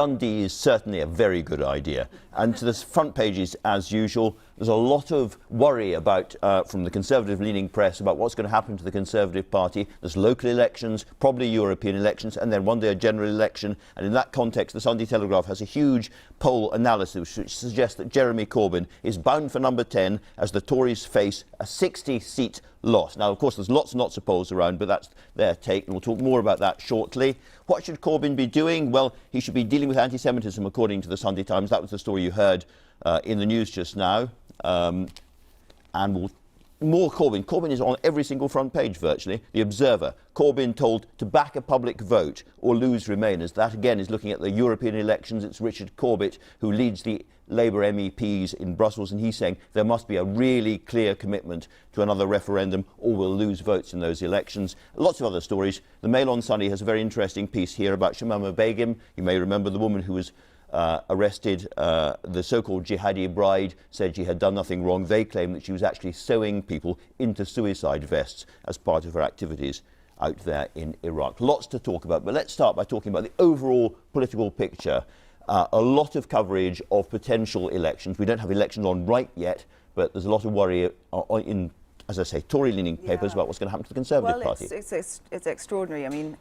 Dundee is certainly a very good idea. And to the front pages, as usual, there's a lot of worry about, from the Conservative-leaning press, about what's going to happen to the Conservative Party. There's local elections, probably European elections, and then one day a general election. And in that context, the Sunday Telegraph has a huge poll analysis which suggests that Jeremy Corbyn is bound for number 10 as the Tories face a 60-seat loss. Now, of course, there's lots and lots of polls around, but that's their take, and we'll talk more about that shortly. What should Corbyn be doing? Well, he should be dealing with anti-Semitism, according to the Sunday Times. That was the story you heard in the news just now. More Corbyn. Corbyn is on every single front page, virtually. The Observer. Corbyn told to back a public vote or lose Remainers. That, again, is looking at the European elections. It's Richard Corbett who leads the Labour MEPs in Brussels, and he's saying there must be a really clear commitment to another referendum or we'll lose votes in those elections. Lots of other stories. The Mail on Sunday has a very interesting piece here about Shamama Begum. You may remember the woman who was arrested, the so-called jihadi bride, said she had done nothing wrong. They claim that she was actually sewing people into suicide vests as part of her activities out there in Iraq. Lots to talk about, but let's start by talking about the overall political picture. A lot of coverage of potential elections. We don't have elections on right yet, but there's a lot of worry in, as I say, Tory-leaning papers about what's going to happen to the Conservative Party. It's extraordinary. I mean,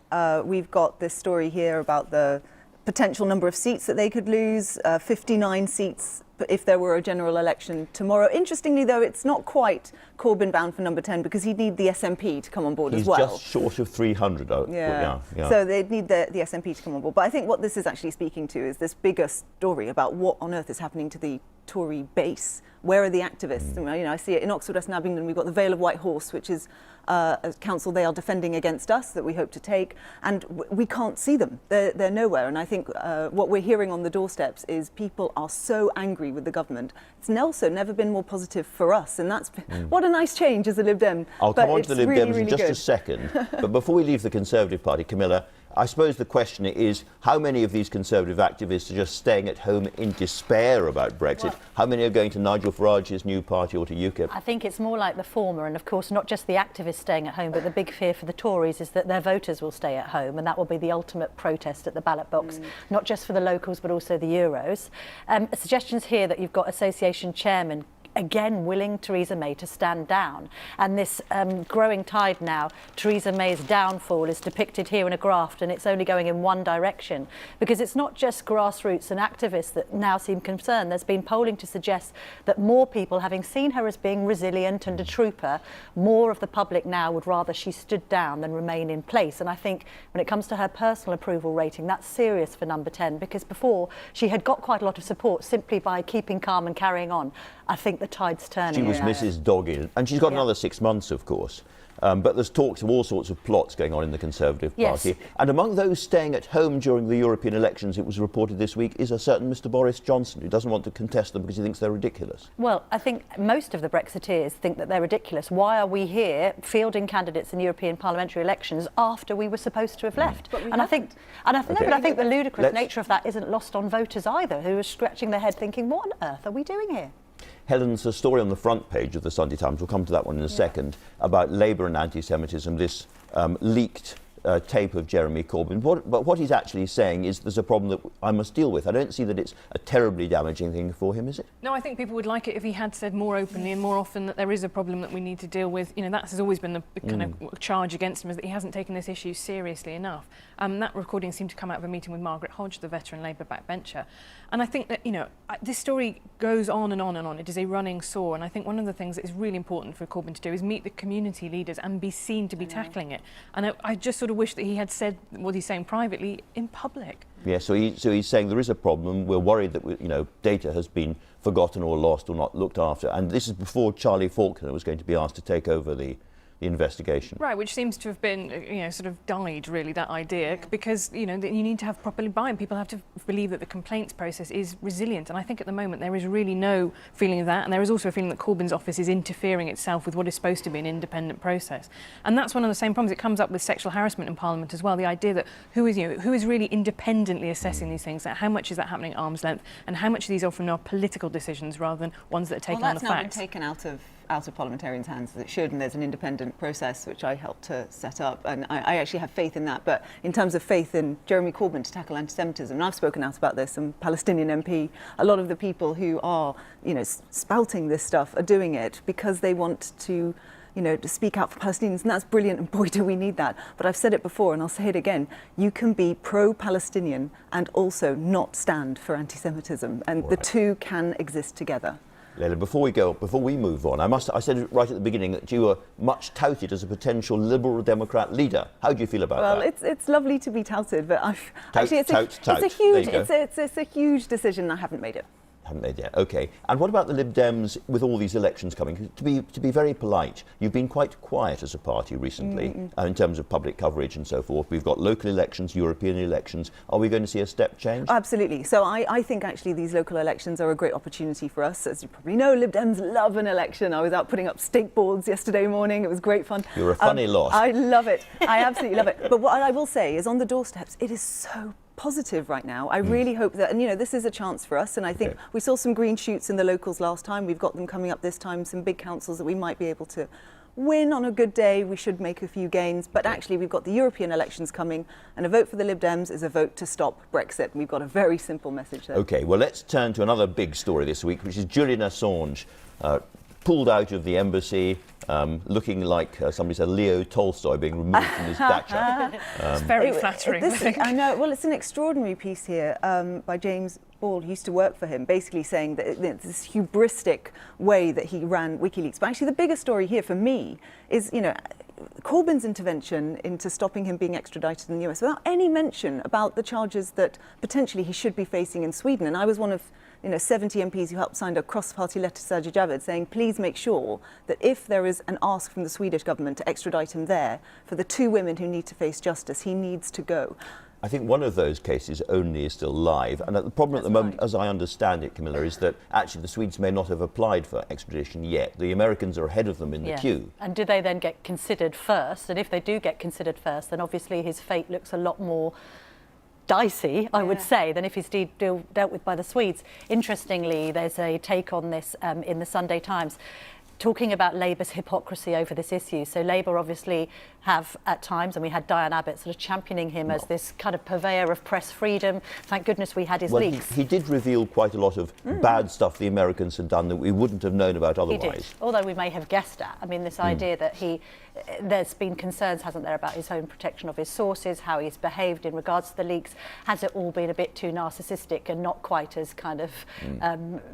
we've got this story here about the potential number of seats that they could lose, 59 seats if there were a general election tomorrow. Interestingly, though, it's not quite Corbyn bound for number 10 because he'd need the SNP to come on board as well. He's just short of 300. Yeah. So they'd need the SNP to come on board. But I think what this is actually speaking to is this bigger story about what on earth is happening to the Tory base. Where are the activists? You know, I see it in Oxford, West and Abingdon. We've got the Vale of White Horse, which is a council they are defending against us that we hope to take, and we can't see them. They're nowhere. And I think what we're hearing on the doorsteps is people are so angry with the government. It's also never been more positive for us, and that's what a nice change as a Lib Dem. I'll come on to the Lib Dems in just a second. But before we leave the Conservative Party, Camilla, I suppose the question is how many of these Conservative activists are just staying at home in despair about Brexit? Well, how many are going to Nigel Farage's new party or to UKIP? I think it's more like the former, and of course not just the activists staying at home, but the big fear for the Tories is that their voters will stay at home, and that will be the ultimate protest at the ballot box, not just for the locals but also the Euros. Suggestions here that you've got association chairman again willing Theresa May to stand down, and this growing tide now, Theresa May's downfall is depicted here in a graph, and it's only going in one direction because it's not just grassroots and activists that now seem concerned. There's been polling to suggest that more people, having seen her as being resilient and a trooper, more of the public now would rather she stood down than remain in place. And I think when it comes to her personal approval rating, that's serious for number 10, because before she had got quite a lot of support simply by keeping calm and carrying on. I think the tide's turning. She was Mrs. Dogged, and she's got another 6 months, of course. But there's talks of all sorts of plots going on in the Conservative Party. And among those staying at home during the European elections, it was reported this week, is a certain Mr. Boris Johnson, who doesn't want to contest them because he thinks they're ridiculous. Well, I think most of the Brexiteers think that they're ridiculous. Why are we here fielding candidates in European parliamentary elections after we were supposed to have left? I think the ludicrous nature of that isn't lost on voters either, who are scratching their head thinking, what on earth are we doing here? Helen's a story on the front page of the Sunday Times, we'll come to that one in a second, about Labour and anti-Semitism, this leaked tape of Jeremy Corbyn. But what he's actually saying is there's a problem that I must deal with. I don't see that it's a terribly damaging thing for him, is it? No, I think people would like it if he had said more openly and more often that there is a problem that we need to deal with. You know, that has always been the kind of charge against him, is that he hasn't taken this issue seriously enough. That recording seemed to come out of a meeting with Margaret Hodge, the veteran Labour backbencher. And I think that, you know, this story goes on and on and on. It is a running sore. And I think one of the things that is really important for Corbyn to do is meet the community leaders and be seen to be tackling it. And I just sort of wish that he had said what he's saying privately in public. Yeah, so he's saying there is a problem. We're worried that data has been forgotten or lost or not looked after. And this is before Charlie Faulkner was going to be asked to take over the investigation. Right, which seems to have been, sort of died, really, that idea, because, you need to have properly buy-in. People have to believe that the complaints process is resilient, and I think at the moment there is really no feeling of that, and there is also a feeling that Corbyn's office is interfering itself with what is supposed to be an independent process. And that's one of the same problems. It comes up with sexual harassment in Parliament as well, the idea that who is really independently assessing these things, that how much is that happening at arm's length, and how much of these often are political decisions rather than ones that are taken on the facts. That's now been taken out of out of parliamentarians' hands as it should, and there's an independent process which I helped to set up, and I actually have faith in that. But in terms of faith in Jeremy Corbyn to tackle anti-Semitism, and I've spoken out about this, I'm a Palestinian MP, a lot of the people who are, spouting this stuff are doing it because they want to to speak out for Palestinians, and that's brilliant, and boy, do we need that. But I've said it before, and I'll say it again, you can be pro-Palestinian and also not stand for anti-Semitism, and the two can exist together. Layla, before we move on, I said right at the beginning that you were much touted as a potential Liberal Democrat leader. How do you feel about that? Well, it's lovely to be touted, but it's a huge decision. I haven't made it. Haven't made yet. Okay. And what about the Lib Dems with all these elections coming? To be very polite, you've been quite quiet as a party recently in terms of public coverage and so forth. We've got local elections, European elections. Are we going to see a step change? Absolutely. So I think actually these local elections are a great opportunity for us. As you probably know, Lib Dems love an election. I was out putting up stake boards yesterday morning. It was great fun. You're a funny lot. I love it. I absolutely love it. But what I will say is on the doorsteps, it is so positive right now. I really hope that, and this is a chance for us, and I think we saw some green shoots in the locals last time. We've got them coming up this time, some big councils that we might be able to win on a good day. We should make a few gains, but actually we've got the European elections coming, and a vote for the Lib Dems is a vote to stop Brexit, and we've got a very simple message there. Okay, well, let's turn to another big story this week, which is Julian Assange pulled out of the embassy, looking like somebody said Leo Tolstoy being removed from his dacha. It's very flattering. I know. Well, it's an extraordinary piece here by James Ball, who used to work for him, basically saying that it's this hubristic way that he ran WikiLeaks. But actually, the bigger story here for me is, Corbyn's intervention into stopping him being extradited in the US without any mention about the charges that potentially he should be facing in Sweden. And I was one of 70 MPs who helped sign a cross-party letter to Sajid Javid saying, please make sure that if there is an ask from the Swedish government to extradite him there, for the two women who need to face justice, he needs to go. I think one of those cases only is still live, and the problem at the moment, as I understand it, Camilla, is that actually the Swedes may not have applied for extradition yet. The Americans are ahead of them in the queue. And do they then get considered first? And if they do get considered first, then obviously his fate looks a lot more dicey, I would say, than if he's dealt with by the Swedes. Interestingly, there's a take on this in the Sunday Times, talking about Labour's hypocrisy over this issue. So Labour obviously have at times, and we had Diane Abbott sort of championing him as this kind of purveyor of press freedom. Thank goodness we had his leaks. He did reveal quite a lot of bad stuff the Americans had done that we wouldn't have known about otherwise. He did, although we may have guessed at. I mean, this idea that there's been concerns, hasn't there, about his own protection of his sources, how he's behaved in regards to the leaks. Has it all been a bit too narcissistic and not quite as kind of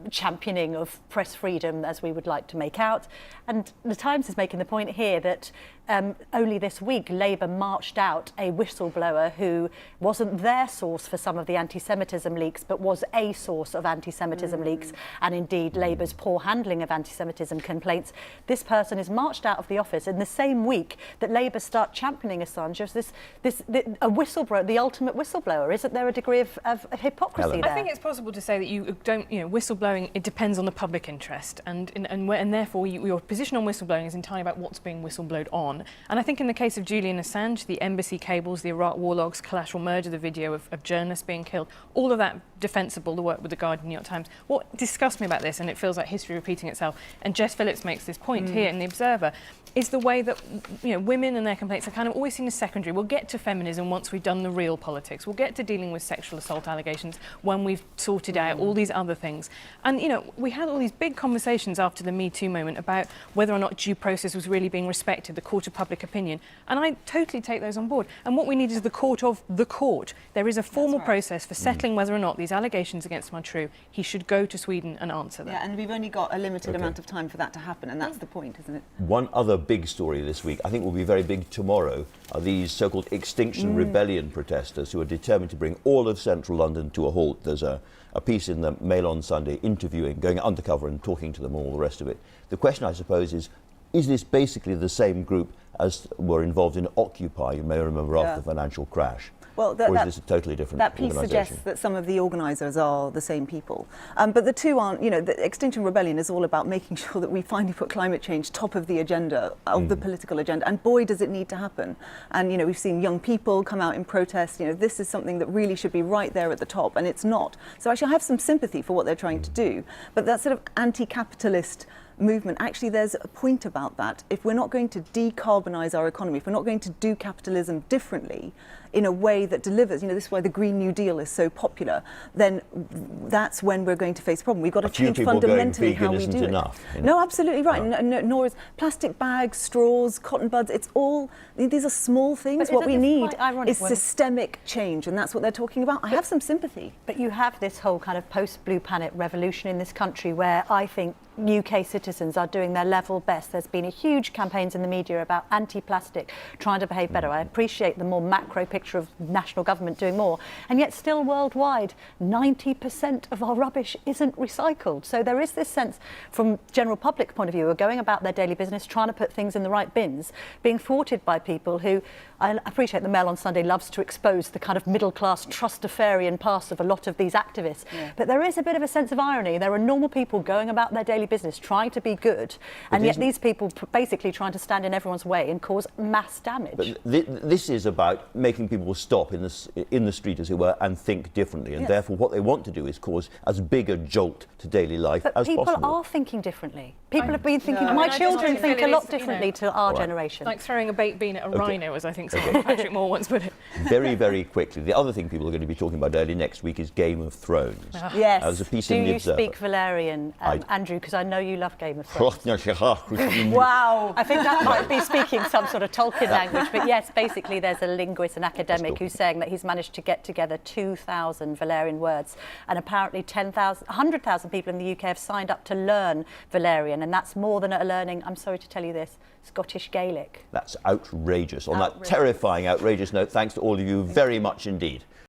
championing of press freedom as we would like to make out? And the Times is making the point here that only this week Labour marched out a whistleblower who wasn't their source for some of the anti-Semitism leaks, but was a source of anti-Semitism leaks, and indeed Labour's poor handling of anti-Semitism complaints. This person is marched out of the office in the same week that Labour start championing Assange as a whistleblower, the ultimate whistleblower. Isn't there a degree of hypocrisy Helen. there? I think it's possible to say that you don't, whistleblowing, it depends on the public interest, and therefore your position on whistleblowing is entirely about what's being whistleblowed on. And I think in the case of Julian Assange, the embassy cables, the Iraq war logs, collateral murder, the video of journalists being killed, all of that defensible, the work with The Guardian, New York Times. What disgusts me about this, and it feels like history repeating itself, and Jess Phillips makes this point here in The Observer, is the way that women and their complaints are kind of always seen as secondary. We'll get to feminism once we've done the real politics. We'll get to dealing with sexual assault allegations when we've sorted out all these other things. And, we had all these big conversations after the Me Too moment about whether or not due process was really being respected, the court of public opinion. And I totally take those on board. And what we need is the court of the court. There is a formal process for settling whether or not these allegations against him are true. He should go to Sweden and answer them. Yeah, and we've only got a limited amount of time for that to happen, and that's the point, isn't it? One other big story this week, I think will be very big tomorrow, are these so-called Extinction Rebellion protesters who are determined to bring all of central London to a halt. There's a piece in the Mail on Sunday interviewing, going undercover and talking to them, all the rest of it. The question, I suppose, is this basically the same group as were involved in Occupy, you may remember, after the financial crash. Well, or is this a totally different that piece organisation? suggests that some of the organisers are the same people. But the two aren't, the Extinction Rebellion is all about making sure that we finally put climate change top of the agenda, of the political agenda. And boy, does it need to happen. And, we've seen young people come out in protest. This is something that really should be right there at the top, and it's not. So actually I have some sympathy for what they're trying to do. But that sort of anti-capitalist movement, actually there's a point about that. If we're not going to decarbonise our economy, if we're not going to do capitalism differently in a way that delivers, this is why the Green New Deal is so popular, then that's when we're going to face a problem. We've got to change fundamentally how we do it. Enough, No, absolutely right. No, nor is plastic bags, straws, cotton buds, it's all, these are small things. What we need is systemic change, and that's what they're talking about. I have some sympathy. But you have this whole kind of post-Blue Planet revolution in this country where I think UK citizens are doing their level best. There's been a huge campaigns in the media about anti-plastic, trying to behave better. I appreciate the more macro picture of national government doing more, and yet still worldwide 90% of our rubbish isn't recycled. So there is this sense from general public point of view, who are going about their daily business, trying to put things in the right bins, being thwarted by people who, I appreciate the Mail on Sunday loves to expose the kind of middle-class trustafarian past of a lot of these activists, but there is a bit of a sense of irony. There are normal people going about their daily business trying to be good, and yet these people basically trying to stand in everyone's way and cause mass damage. But this is about making people stop in the street, as it were, and think differently, and therefore what they want to do is cause as big a jolt to daily life as possible. But people are thinking differently. People have been thinking, my children think a lot differently to our generation. Like throwing a baked bean at a rhino, as I think Patrick Moore once put it. Very, very quickly, the other thing people are going to be talking about early next week is Game of Thrones. Yes. There's a piece Do in the you Observer. speak Valerian, Andrew? Because I know you love Game of Thrones. Wow. I think that might be speaking some sort of Tolkien language, but yes, basically there's a linguist, an academic, who's saying that he's managed to get together 2,000 Valerian words, and apparently 100,000 people in the UK have signed up to learn Valerian, and that's more than learning, I'm sorry to tell you this, Scottish Gaelic. That's outrageous. On that terrifying, outrageous note, thanks to all of you very much indeed.